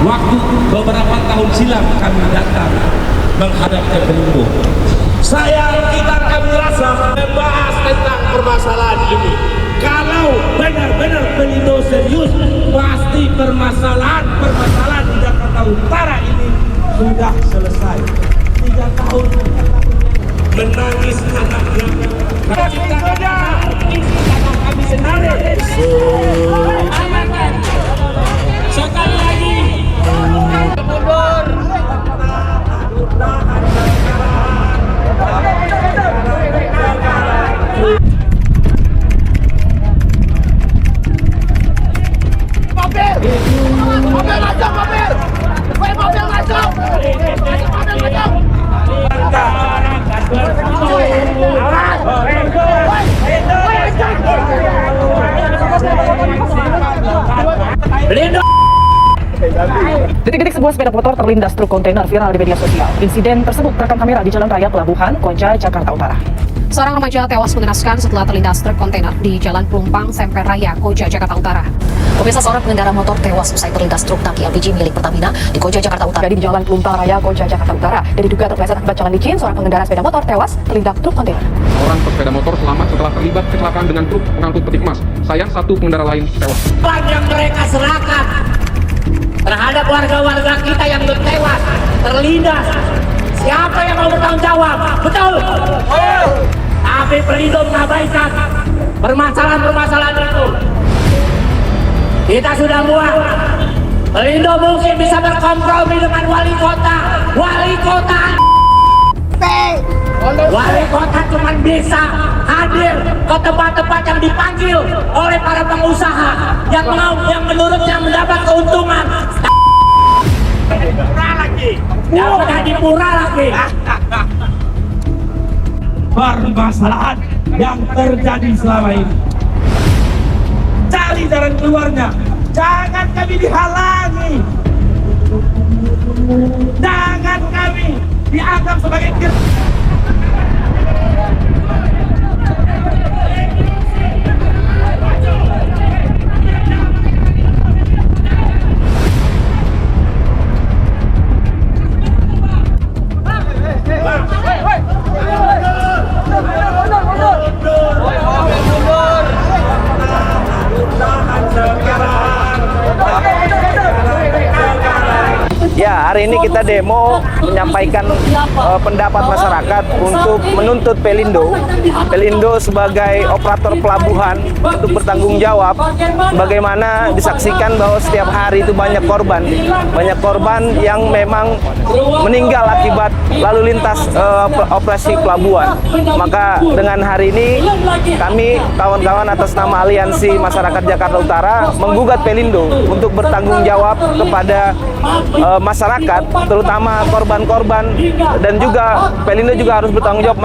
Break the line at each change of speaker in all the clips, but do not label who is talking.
Waktu beberapa tahun silam kami datang menghadap ke Pelindo. Kami rasa membahas tentang permasalahan ini. Kalau benar-benar Pelindo serius, pasti permasalahan di Jakarta Utara ini sudah selesai. 3 tahun menangis anaknya. Kami sendiri. Sekali lagi mundur.
Detik-detik sebuah sepeda motor terlindas truk kontainer viral di media sosial. Insiden tersebut terekam kamera di Jalan Raya Pelabuhan, Koja, Jakarta Utara.
Seorang remaja tewas mengenaskan setelah terlindas truk kontainer di Jalan Pelumpang, Semper Raya, Koja, Jakarta Utara.
Pemirsa, seorang pengendara motor tewas usai terlindas truk tangki LPG milik Pertamina di Koja, Jakarta Utara.
Jadi di Jalan Pelumpang Raya, Koja, Jakarta Utara. Dan diduga terpeleset akibat jalan licin, seorang pengendara sepeda motor tewas terlindas truk kontainer.
Orang pesepeda motor selamat setelah terlibat kecelakaan dengan truk pengangkut peti emas. Sayang, 1 pengendara lain tewas.
Yang mereka serahkan terhadap warga-warga kita yang tewas, terlindas, siapa yang mau bertanggung jawab? Betul? Tapi Pelindo mengabaikan permasalahan-permasalahan itu. Kita sudah muak. Pelindo mungkin bisa berkompromi dengan wali kota. Wali kota cuma bisa hadir ke tempat-tempat yang dipanggil oleh para pengusaha yang menurutnya mendapat keuntungan. Yang udah dipura lagi.
Permasalahan yang terjadi selama ini, cari jalan keluarnya. Jangan kami dihalangi, jangan kami dianggap sebagai
Ya, hari ini kita demo menyampaikan pendapat masyarakat untuk menuntut Pelindo sebagai operator pelabuhan untuk bertanggung jawab. Bagaimana disaksikan bahwa setiap hari itu banyak korban yang memang meninggal akibat lalu lintas operasi pelabuhan. Maka dengan hari ini kami kawan-kawan atas nama Aliansi Masyarakat Jakarta Utara menggugat Pelindo untuk bertanggung jawab kepada masyarakat, terutama korban-korban, dan juga Pelindo juga harus bertanggung jawab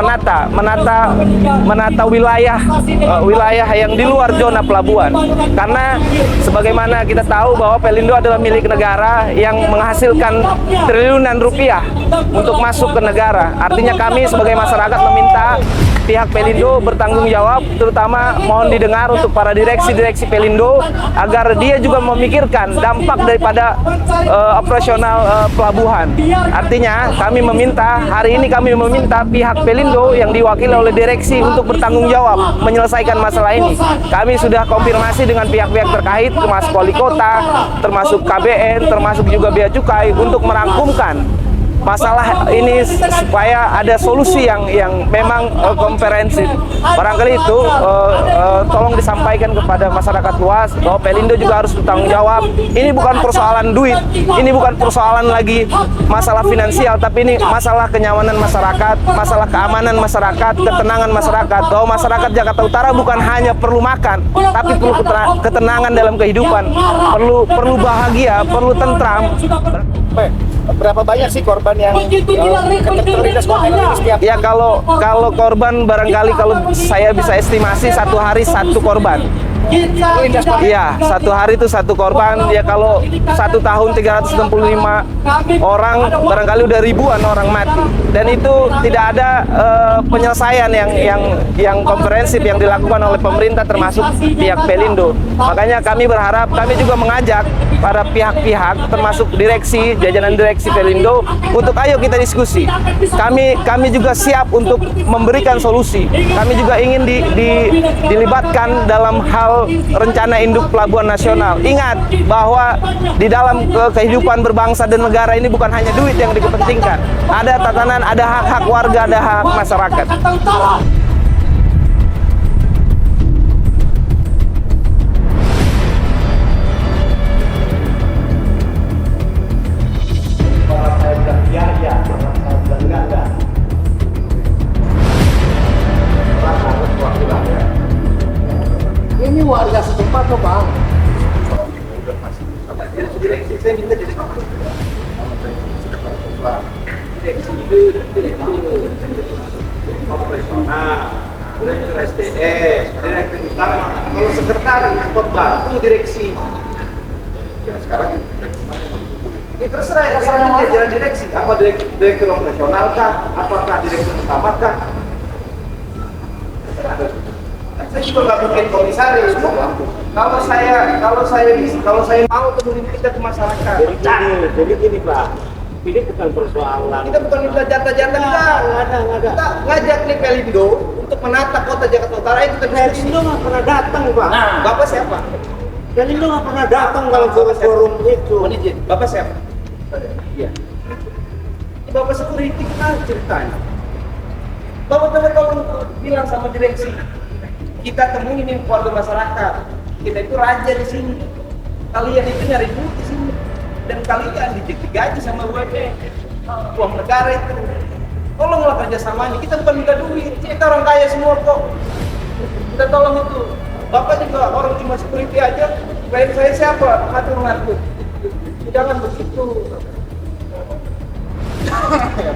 menata wilayah yang di luar zona pelabuhan. Karena sebagaimana kita tahu bahwa Pelindo adalah milik negara yang menghasilkan triliunan rupiah untuk masuk ke negara. Artinya kami sebagai masyarakat meminta pihak Pelindo bertanggung jawab, terutama mohon didengar untuk para direksi Pelindo agar dia juga memikirkan dampak daripada operasional pelabuhan. Artinya hari ini kami meminta pihak Pelindo yang diwakili oleh direksi untuk bertanggung jawab menyelesaikan masalah ini. Kami sudah konfirmasi dengan pihak-pihak terkait, termasuk wali kota, termasuk KBN, termasuk juga Bea Cukai untuk merangkumkan masalah ini supaya ada solusi yang memang komprehensif. Barangkali itu tolong disampaikan kepada masyarakat luas bahwa Pelindo juga harus bertanggung jawab. Ini bukan persoalan duit, ini bukan persoalan lagi masalah finansial, tapi ini masalah kenyamanan masyarakat, masalah keamanan masyarakat, ketenangan masyarakat. Bahwa masyarakat Jakarta Utara bukan hanya perlu makan, tapi perlu ketenangan dalam kehidupan, perlu bahagia, perlu tentram. Berapa banyak sih korban yang terlindas kontainer ini setiap? Ya, kalau korban barangkali kalau saya bisa estimasi 1 hari 1 korban. Iya, satu hari itu satu korban. Ya kalau 1 tahun 365 orang, barangkali udah ribuan orang mati. Dan itu tidak ada penyelesaian yang komprehensif yang dilakukan oleh pemerintah termasuk pihak Pelindo. Makanya kami berharap, kami juga mengajak para pihak-pihak termasuk direksi, jajaran direksi Pelindo untuk ayo kita diskusi. Kami juga siap untuk memberikan solusi. Kami juga ingin dilibatkan dalam hal rencana induk pelabuhan nasional. Ingat bahwa di dalam kehidupan berbangsa dan negara ini bukan hanya duit yang dikepentingkan. Ada tatanan, ada hak-hak warga, ada hak masyarakat.
Ini warga setempat loh Bang.
Direktur SDS, direktur utama, kalau sekretaris khotbah itu direksi. Ya sekarang ini terserah jalan direksi. Apa direktur operasional kah? Apakah direktur utama kah? Saya juga nggak mungkin komisaris. Kalau saya mau temuin kita ke masyarakat.
Jadi gini Pak, ini bukan persoalan.
Kita bukan minta jatah-jatah, kita ngajak nih Pelindo untuk menata kota Jakarta Utara itu.
Pelindo nggak pernah datang Pak.
Bapak siapa?
Pelindo nggak pernah datang dalam forum itu.
Bapak siapa? Iya. Bapak security kita ceritanya. Bapak tolong bilang sama direksi. Kita temuin ini keluarga masyarakat. Kita itu raja di sini. Kalian itu nyari duit di sini. Dan kalian digaji sama UMP. Uang negara itu. Tolonglah kerjasamanya. Kita bukan minta duit. Kita orang kaya semua kok. Kita tolong itu. Bapak juga orang cuma security aja. Klien saya siapa? Ngatur-ngatur. Jangan begitu.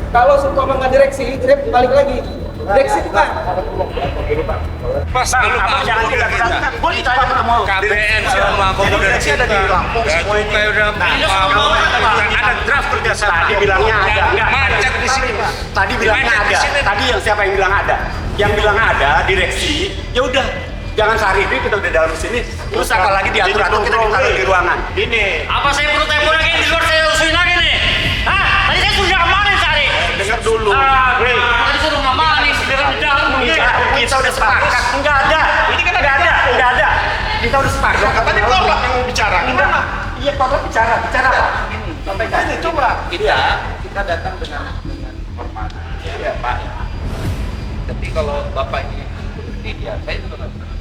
Kalau seumpama nggak direksi, saya balik lagi. Direksi bukan.
Mas, jangan tidak.
Gue ditanya ketemu
KBN sama
direksi ada di Lampung semua ini.
Ada draft kerjasama.
Tadi bilangnya ada.
Macet di sini.
Tadi bilangnya ada. Tadi yang siapa yang bilang ada? Yang bilang ada direksi. Ya udah. Jangan sehari ini kita udah dalam sini. Terus apa lagi diatur-atur kita ditaruh di ruangan.
Ini. Apa saya perlu tempo lagi di luar saya usulin lagi nih? Hah? Tadi saya sudah kemarin sehari.
Dengar dulu.
Tadi suruh ngamanin, dengar di dalam.
Kita udah sepakat. Enggak ada. Ini kan enggak ada. Kita udah sepakat.
Katanya Korlap yang mau bicara.
Gimana? Iya, Korlap bicara apa? Ini.
Sampaikan.
Ini coba.
Kita datang dengan hormat. Ya Pak. Tapi kalau Bapak ini tidak, saya juga nggak pernah.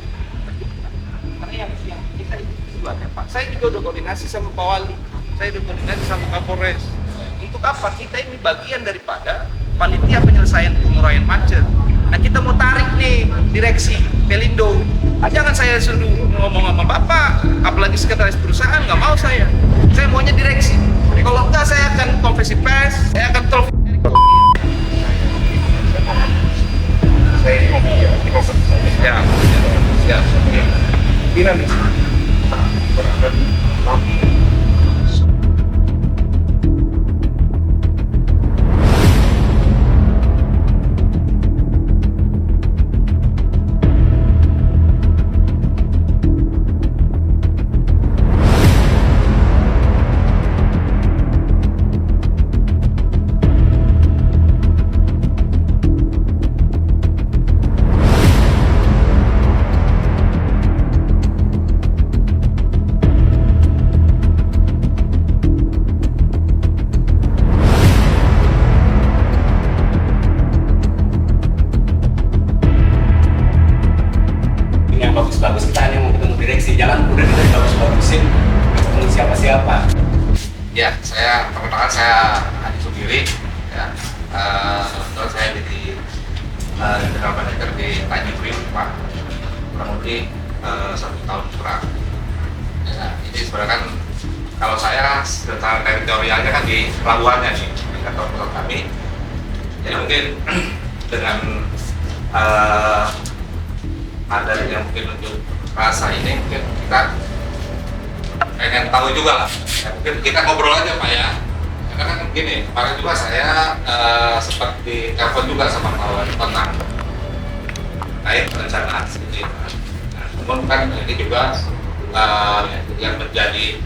Karena yang kita itu tujuannya Pak. Saya juga udah koordinasi sama Pak Wali. Saya udah koordinasi sama Kapolres. Untuk apa? Kita ini bagian daripada panitia penyelesaian penguraian macet. Nah kita mau tarik nih direksi Pelindo. Jangan saya suruh ngomong sama Bapak, apalagi sekretaris perusahaan, nggak mau saya. Saya maunya direksi. Kalau enggak saya akan konversi pers, saya akan telepon. Saya ini mau ya. Dinamis.
Bagus-bagus kita hanya mau ketemu direksi, jangan udah kita bagus-bagusin ketemu siapa-siapa.
Ya, perkenalkan saya Adi Sugiri. Ya, kebetulan saya jadi general manager di Tanjung Priok, Pak. Kurang lebih 1 tahun kurang. Ya, ini sebenarnya kan kalau saya secara teritorialnya kan di pelabuhannya nih, di kantor pusat kami. Jadi mungkin dengan ada yang mungkin untuk rasa ini mungkin kita pengen tahu juga lah. Mungkin kita ngobrol aja Pak ya. Karena kan gini, kemarin juga saya sempat ditelepon juga sama kawan tentang terkait perencanaan sini. Nah, namun kan ini juga yang menjadi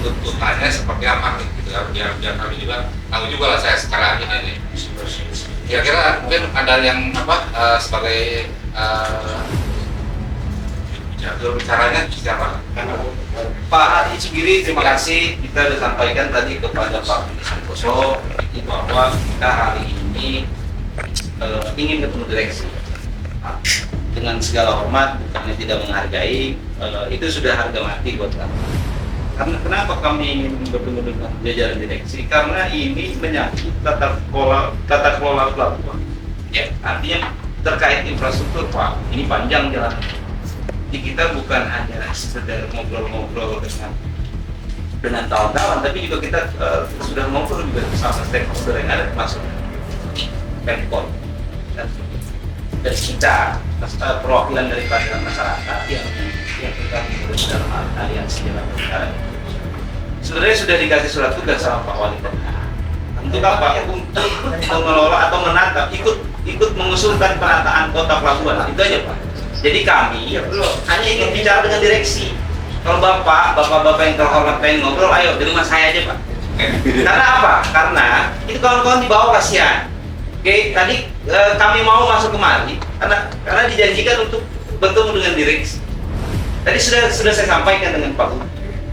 tuntutannya seperti apa gitu ya, biar kami juga tahu juga lah saya sekarang ini nih. Kira-kira mungkin ada yang sebagai bicaranya siapa?
Pak Adi sendiri, terima kasih. Kita sudah sampaikan tadi kepada Pak Budi Santoso bahwa kita hari ini ingin ketemu direksi. Nah, dengan segala hormat, bukannya tidak menghargai, itu sudah harga mati buat kami. Karena kenapa kami ingin bertemu dengan jajaran direksi? Karena ini menyangkut tata kelola pelabuhan. Ya, artinya terkait infrastruktur Pak, ini panjang jalan. Jadi kita bukan hanya sekedar ngobrol-ngobrol dengan kawan-kawan, tapi juga kita sudah ngobrol juga sama stakeholder yang ada, termasuk Pemkot dan kita perwakilan daripada masyarakat yang tergabung dalam aliansi jalan negara. Sebenarnya sudah dikasih surat tugas sama Pak Wali Kota. Untuk apa? Untuk mengelola atau menata, ikut mengusulkan penataan kota pelabuhan. Itu aja Pak. Jadi kami hanya ingin bicara dengan direksi. Kalau bapak-bapak yang terhormat pengen ngobrol, ayo di rumah saya aja Pak. Karena apa? Karena itu kawan-kawan di bawah kasihan. Oke, tadi kami mau masuk kemari karena dijanjikan untuk bertemu dengan direksi. Tadi sudah saya sampaikan dengan Pak Budi.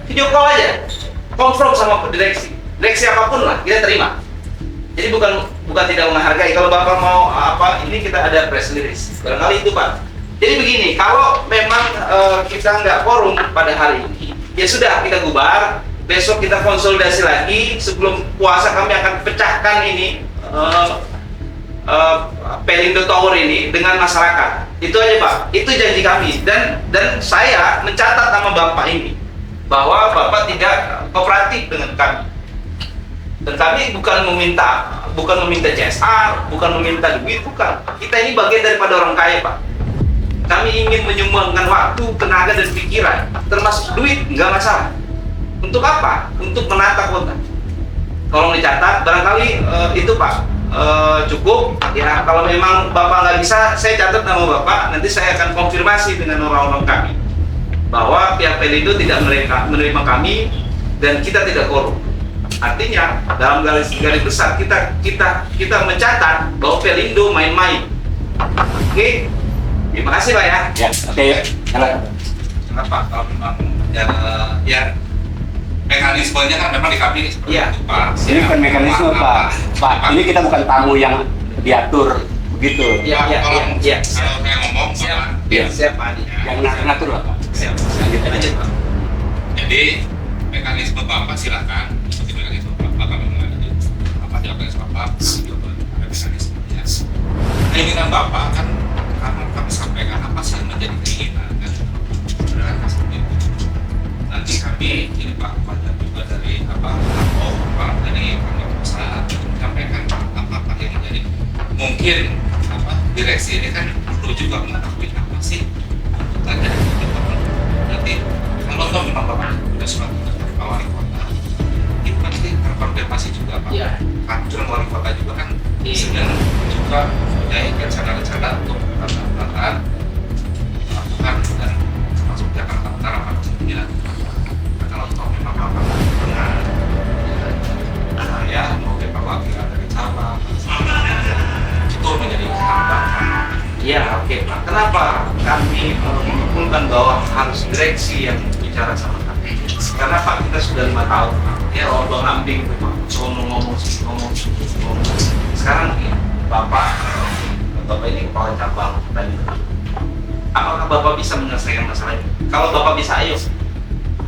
Video call aja, konfront sama direksi apapun lah kita terima. Jadi bukan tidak menghargai. Kalau bapak mau ini kita ada press release. Barangkali itu Pak. Jadi begini, kalau memang kita nggak quorum pada hari ini, ya sudah kita bubar. Besok kita konsolidasi lagi. Sebelum puasa kami akan pecahkan ini Pelindo Tower ini dengan masyarakat. Itu aja Pak. Itu janji kami. Dan saya mencatat nama bapak ini bahwa bapak tidak kooperatif dengan kami. Dan kami bukan meminta CSR, bukan meminta duit, bukan. Kita ini bagian daripada orang kaya Pak. Kami ingin menyumbangkan waktu, tenaga, dan pikiran, termasuk duit, nggak masalah. Untuk apa? Untuk menata kota. Tolong dicatat, barangkali itu Pak cukup. Ya, kalau memang Bapak nggak bisa, saya catat nama Bapak, nanti saya akan konfirmasi dengan orang-orang kami bahwa pihak Pelindo tidak menerima kami dan kita tidak korup. Artinya dalam garis besar kita mencatat bahwa Pelindo main-main. Oke. Terima kasih Pak ya.
Ya, oke.
Kenapa kalau memang ya mekanismenya kan memang di kami seperti itu Pak.
Ini bukan mekanisme Pak. Ini kita bukan tamu yang diatur begitu.
Kalau saya ngomong
Siap Pak Adi. Yang ngatur lah Pak.
Siap. Lanjut Pak. Jadi mekanisme Bapak silakan. Seperti mekanisme Bapak kami mengadili. Apa mekanisme Bapak? Ada mekanismenya. Keinginan Bapak kan kami sampaikan apa sih yang menjadi keinginan kan? Sebenarnya kan seperti itu. Nanti kami ini Pak pada juga dari dari pengusaha menyampaikan apa yang menjadi mungkin direksi ini kan perlu juga mengetahui apa sih tuntutan dari teman-teman. Nanti kalau memang Bapak sudah surat dari Pak Wali Kota, itu pasti terkonfirmasi juga Pak. Kantor Wali Kota juga kan sedang juga mempunyai rencana-rencana untuk penataan pelabuhan dan termasuk Jakarta Utara Pak. Kalau memang Bapak benar, saya mau evaluasi dari cabang itu menjadi hambatan.
Iya, oke Pak. Kenapa kami menyimpulkan bahwa harus direksi yang bicara sama kami? Karena Pak kita sudah 5 tahun Pak. Ya Bang Ambing itu Pak, ngomong. Sekarang ini Bapak ini kepala cabang tadi. Apakah Bapak bisa menyelesaikan masalah ini? Kalau Bapak bisa, ayo.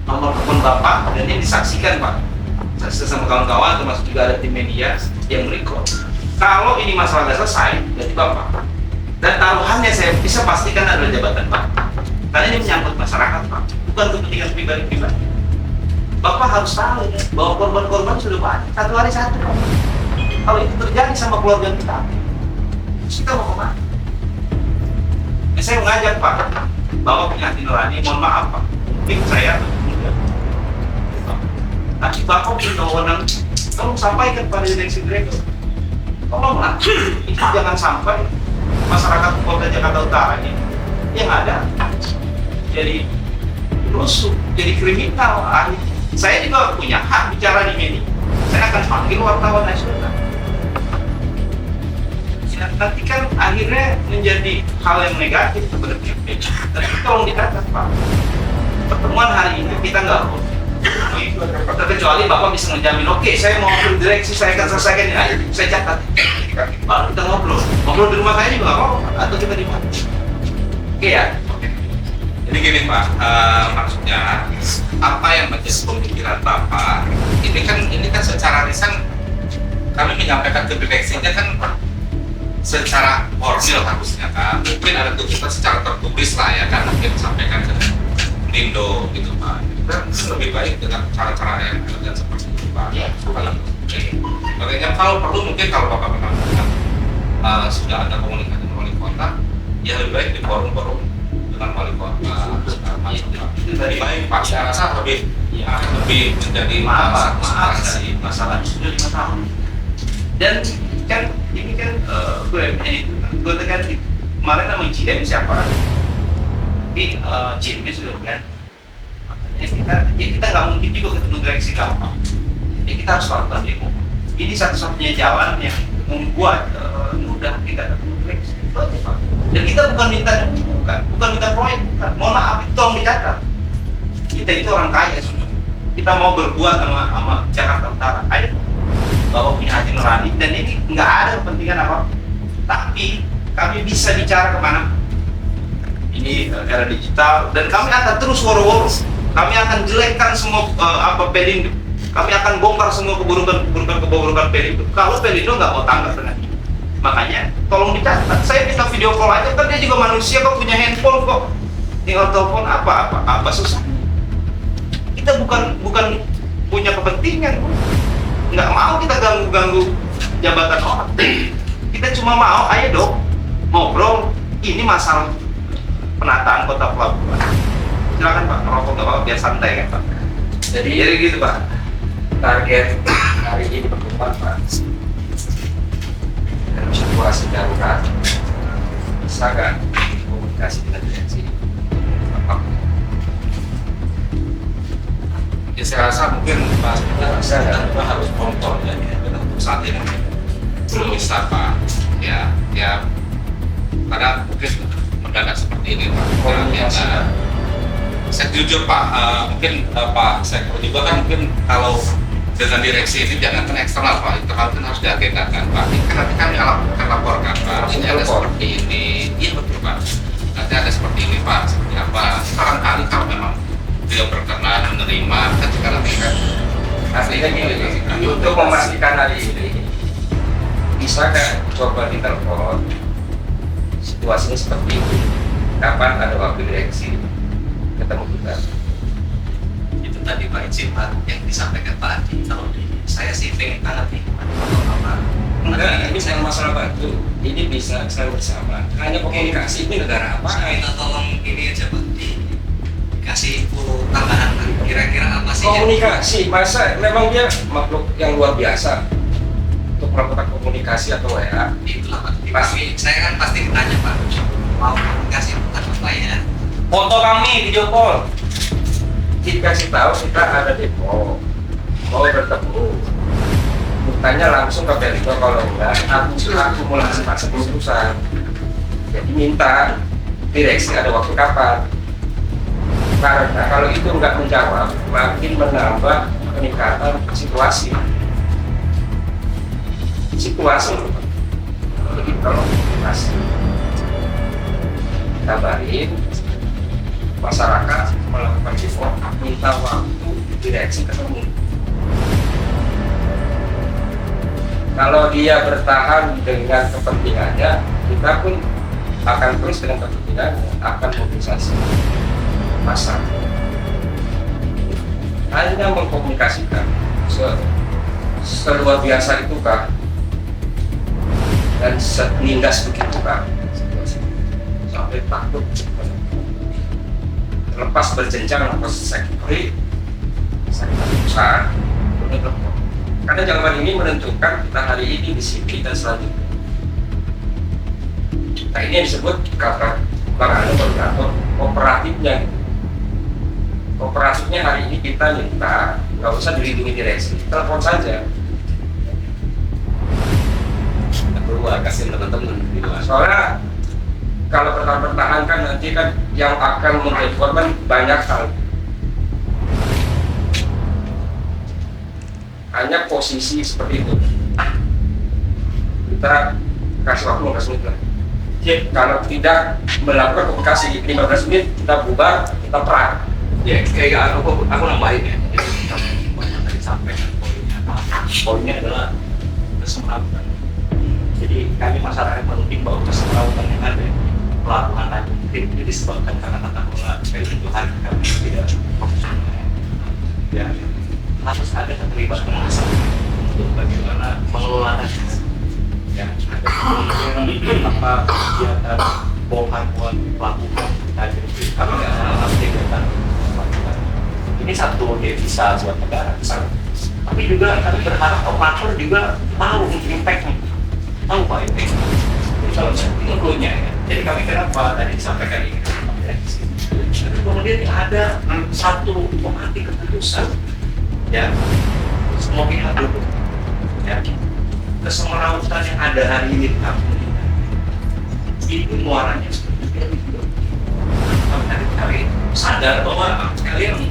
Nomor telepon Bapak dan ini disaksikan Pak. Sesama kawan-kawan termasuk juga ada tim media yang merecord. Kalau ini masalah nggak selesai, berarti Bapak. Dan taruhannya saya bisa pastikan adalah jabatan Bapak. Karena ini menyangkut masyarakat Pak, bukan kepentingan pribadi-pribadi. Bapak harus tahu ya, bahwa korban-korban sudah banyak, satu hari satu Pak. Kalau itu terjadi sama keluarga kita mau kemana? Saya mengajak Pak, Bapak punya hati nurani, mohon maaf Pak, mungkin saya tapi Bapak punya wewenang, tolong sampaikan pada direksi-direktur, tolonglah, itu jangan sampai masyarakat Kota Jakarta Utara ini yang ada jadi rusuh, jadi kriminal. Saya juga punya hak bicara di media. Saya akan panggil wartawan nasional. Ya, nanti kan akhirnya menjadi hal yang negatif kepada pihak media. Tapi tolong dicatat Pak. Pertemuan hari ini kita nggak terkecuali Bapak bisa menjamin, oke, saya mau ambil direksi, saya akan selesaikan ini. Ayo, saya catat. Baru kita ngobrol di rumah saya juga nggak apa-apa, atau kita di mana? Oke ya.
Jadi gini Pak, maksudnya apa yang menjadi pemikiran Bapak ini kan secara lisan kami menyampaikan ke direksinya kan secara formal harusnya kan, mungkin ada tuntutan secara tertulis lah ya kan, mungkin sampaikan ke Lindo gitu Pak. Dan lebih baik dengan cara-cara yang elegan seperti itu Pak. Makanya kalau perlu mungkin kalau Bapak memang sudah ada komunikasi dengan wali kota, ya lebih baik di forum-forum dengan wali kota. Itu lebih baik Pak. Saya rasa lebih menjadi
masalah sudah 5 tahun. Dan kan ini kan gue tekan kemarin nama GM siapa? Ini GM sudah kan. Kita nggak mungkin juga ketemu direksi gampang. Jadi kita harus lakukan demo. Ini satu-satunya jalan yang membuat mudah kita ketemu direksi. Dan kita bukan minta proyek, mohon maaf, itu tolong dicatat. Kita itu orang kaya sudah. Kita mau berbuat sama Jakarta Utara. Ayo, Bapak punya hati nurani dan ini nggak ada kepentingan apa. Tapi kami bisa bicara kemana? Ini era digital dan kami akan terus woro-woro. Kami akan jelekkan semua Pelindo. Kami akan bongkar semua keburukan Pelindo. Kalau Pelindo nggak mau tanggap dengan ini. Makanya tolong dicatat. Saya minta video call aja, kan dia juga manusia kok, punya handphone kok. Tinggal telepon apa susah. Kita bukan punya kepentingan. Nggak mau kita ganggu jabatan orang. Kita cuma mau, ayo dong, ngobrol. Ini masalah penataan kota pelabuhan. Silakan Pak, merokok nggak apa-apa, biar santai kan Pak. Jadi gitu Pak.
Target hari ini berkembang Pak. Dalam situasi darurat, bisa kan komunikasi dengan direksi?
Ya saya rasa mungkin Pak kita harus kontrol ya untuk saat ini belum bisa Pak. Ya karena mungkin mendadak seperti ini Pak. Saya jujur Pak, mungkin Pak Sekro juga kan mungkin kalau dengan direksi ini jangan kan eksternal Pak, internal kan harus diagendakan Pak. Ini kan nanti kami akan laporkan Pak, ini ada seperti ini, iya betul Pak. Nanti ada seperti ini Pak, seperti apa. Barangkali kalau memang beliau berkenan menerima, kan kita nanti kan.
Artinya gini, untuk memastikan hari ini, bisa kan coba ditelepon situasinya seperti ini. Kapan ada waktu direksi ketemu kita?
Itu tadi Pak izin Pak yang disampaikan Pak Adi. Kalau saya sih pengen banget nih apa?
Enggak, ini bukan masalah bantu. Ini bisa selalu bersama. Hanya komunikasi ini negara apa?
Saya minta tolong ini aja Pak, dikasih info tambahan Pak. Kira-kira apa sih?
Komunikasi, masa memang dia makhluk yang luar biasa untuk melakukan komunikasi atau WA?
Itulah Pak. Pasti saya kan pasti ditanya Pak. Mau komunikasi apa ya?
Foto kami, video call. Dikasih tahu kita ada demo, mau bertemu. Tanya langsung ke Pelindo, kalau enggak akumulasi masa keputusan. Jadi minta direksi ada waktu kapan. Karena kalau itu enggak menjawab, makin menambah peningkatan situasi. Jadi kalau masih kabarin masyarakat melakukan demo, minta waktu direksi ketemu. Kalau dia bertahan dengan kepentingannya, kita pun akan terus dengan kepentingannya, akan mobilisasi massa. Hanya mengkomunikasikan seluar biasa itu Kak, dan senindas begitu Kak, sampai takut. lepas berjenjang lepas sektori usaha. Karena jawaban ini menentukan kita hari ini di sini dan selanjutnya. Nah ini yang disebut kata Bang Anu koordinator kooperatifnya. Kooperatifnya hari ini kita minta nggak usah dilindungi direksi, telepon saja.
Keluar kasih teman-teman.
Soalnya kalau pertahankan nanti kan yang akan menjadi korban banyak hal. Hanya posisi seperti itu. Kita kasih waktu 15 menit lah. Kalau tidak melakukan komunikasi 15 menit, kita bubar, kita perang.
Ya, kayak aku nambahin ya. Banyak tadi sampaikan poinnya adalah kesemrautan. Jadi kami masyarakat menuding bahwa kesemrautan yang ada pelabuhan Tanjung Priok itu disebabkan karena tata kelola pelabuhan kami tidak profesional. Ya, harus ada keterlibatan masyarakat untuk bagaimana mengelola ya, ada kemudian apa kegiatan bongkar muat pelabuhan Tanjung Priok kami nggak mengalami kegiatan pelabuhan. Ini satu devisa buat negara besar. Tapi juga kami berharap operator juga tahu impact-nya, tahu Pak impact. Jadi kalau itu clue-nya ya. Jadi kami kenapa tadi disampaikan ini? Kemudian ada satu pengerti keputusan, ya semua pihak dulu, ya kesemerautan yang ada hari ini ini muaranya seperti itu. Kami sadar bahwa kalian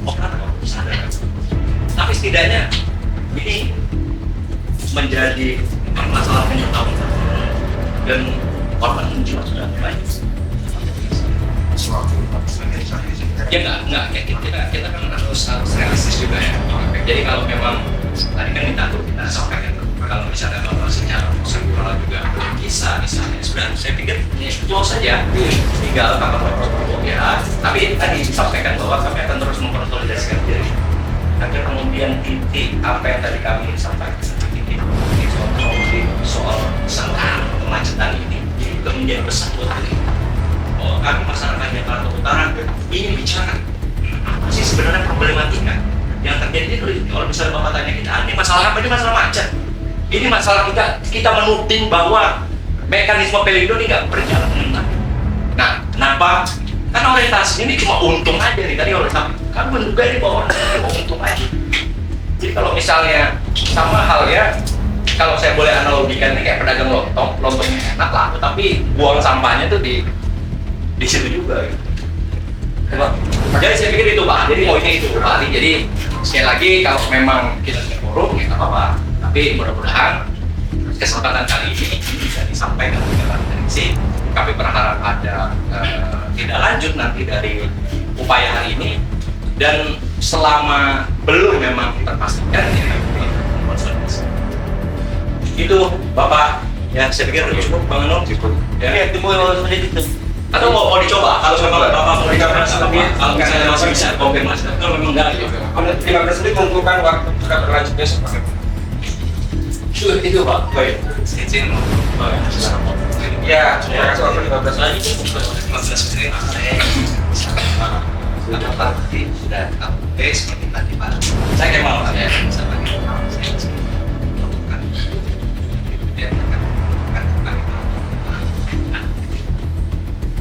operator sadar, tapi setidaknya ini menjadi masalah pengetahuan dan korban jiwa sudah banyak. Ya nggak kita kan harus realistis juga ya. Jadi kalau memang tadi kan kita sampaikan kalau misalnya kalau secara prosedural juga bisa misalnya sudah saya pikir ini close saja tinggal kapan ya. Tapi tadi disampaikan bahwa kami akan terus mengkonsolidasikan diri agar kemudian titik apa yang tadi kami sampaikan titik soal sengketa kemacetan ini juga menjadi besar buat kami. Oh, kami masyarakat Jakarta Utara ingin bicara apa sih sebenarnya problematika yang terjadi itu. Kalau misalnya Bapak tanya kita, ini masalah apa? Ini masalah macet. Ini masalah kita menuding bahwa mekanisme Pelindo ini nggak berjalan dengan. Nah, kenapa? Karena orientasinya ini cuma untung aja nih. Tadi oleh kami menduga ini bahwa cuma untung aja. Jadi kalau misalnya sama halnya, kalau saya boleh analogikan ini kayak pedagang lontongnya enak laku, tapi buang sampahnya tuh di situ juga gitu. Jadi saya pikir itu Pak, jadi poinnya itu Pak. Jadi sekali lagi kalau memang kita korup ya nggak apa-apa, tapi mudah-mudahan kesempatan kali ini bisa disampaikan oleh direksi. Kami berharap ada tidak lanjut nanti dari upaya hari ini, dan selama belum memang terpastikan ya konsolidasi. Itu Bapak ya, saya pikir cukup Bang Anung cukup. Ya, itu mau seperti itu. Atau mau dicoba kalau memang Bapak mau dicoba kalau misalnya masih bisa konfirmasi. Kalau memang enggak ya.
15 menit menentukan waktu kita berlanjutnya seperti apa.
Itu Pak. Baik. Izin.
Ya, saya kasih waktu 15 menit.
15 menit. Sudah update seperti tadi Pak. Saya kayak mau ya sama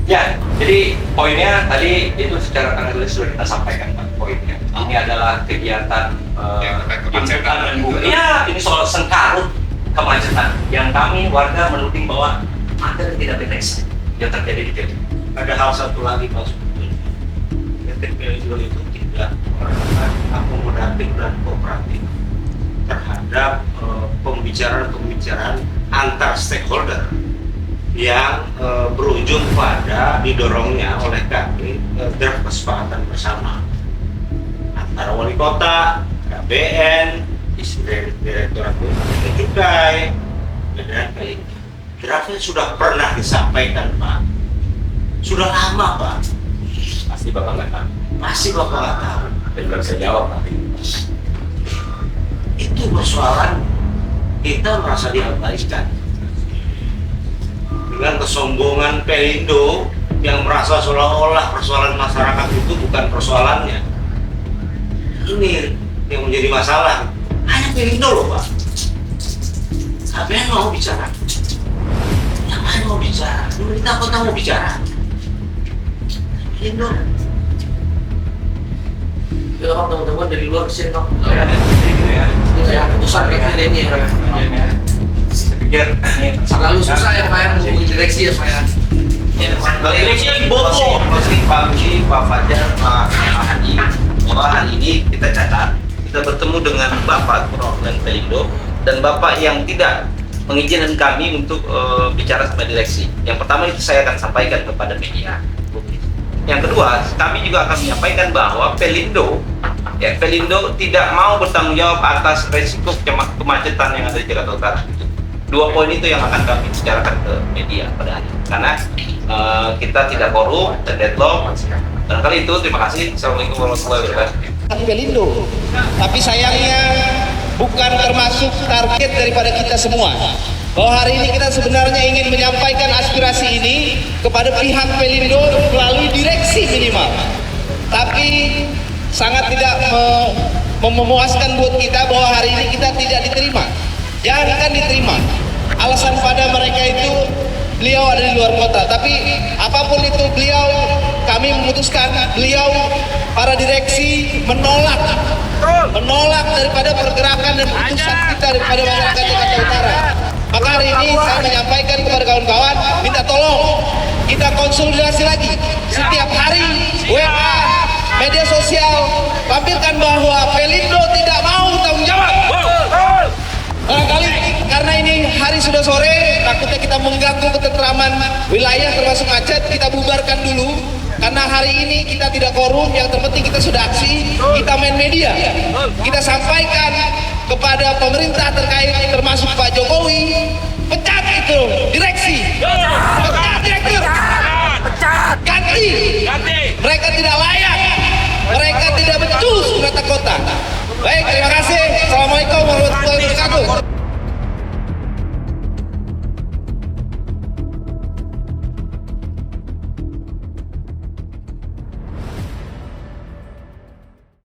ya, jadi poinnya tadi itu secara analisis sudah kita sampaikan Pak poinnya. Ini adalah kegiatan iya, ini soal sengkarut kemacetan yang kami warga menuding bahwa ada tidak beres yang terjadi di Pelindo. Ada hal satu lagi Pak sebetulnya, PT Pelindo itu tidak pernah akomodatif dan kooperatif terhadap pembicaraan antar stakeholder yang berujung pada didorongnya oleh kami draft kesepakatan bersama antara wali kota, KBN, Direktorat Bea Cukai, dan Pelindo. Draftnya sudah pernah disampaikan Pak, sudah lama Pak.
Pasti Bapak nggak tahu.
Masih Bapak nggak tahu.
Dan nggak bisa jawab nanti.
Itu persoalan kita merasa diabaikan. Dengan kesombongan Pelindo yang merasa seolah-olah
persoalan masyarakat itu bukan persoalannya. Ini yang menjadi masalah. Hanya Pelindo loh Pak. Siapa yang mau bicara? Yang lain mau bicara. Pemerintah kota mau bicara. Pelindo. Ya teman-teman dari luar kesini dong. Ya, pusat ini ya. Saya pikir selalu susah ya Pak yang menghubungi direksi ya Pak ya. Direksi lagi bohong. Pak Budi, Pak Fajar, Pak Hadi, bahwa hari ini kita catat kita bertemu dengan Bapak perwakilan Pelindo dan Bapak yang tidak mengizinkan kami untuk bicara sama direksi. Yang pertama itu saya akan sampaikan kepada media. Yang kedua, kami juga akan menyampaikan bahwa Pelindo tidak mau bertanggung jawab atas resiko kemacetan yang ada di Jakarta Utara. Dua poin itu yang akan kami bicarakan ke media pada hari ini. Karena kita tidak korup dan deadlock. Barangkali itu, terima kasih. Assalamualaikum warahmatullahi wabarakatuh.
Pelindo, tapi sayangnya bukan termasuk target daripada kita semua. Bahwa hari ini kita sebenarnya ingin menyampaikan aspirasi ini kepada pihak Pelindo melalui direksi minimal. Tapi sangat tidak memuaskan buat kita bahwa hari ini kita tidak diterima. Jangan diterima. Alasan pada mereka itu beliau ada di luar kota. Tapi apapun itu kami memutuskan beliau para direksi menolak daripada pergerakan dan keputusan kita daripada masyarakat Jakarta Utara. Maka hari ini saya menyampaikan kepada kawan-kawan, minta tolong kita konsolidasi lagi. Setiap hari WA, media sosial, pampirkan bahwa Pelindo tidak mau tanggung jawab. Barangkali karena ini hari sudah sore, takutnya kita mengganggu ketentraman wilayah termasuk macet, kita bubarkan dulu. Karena hari ini kita tidak korup, yang terpenting kita sudah aksi, kita main media. Kita sampaikan kepada pemerintah terkait termasuk Pak Jokowi.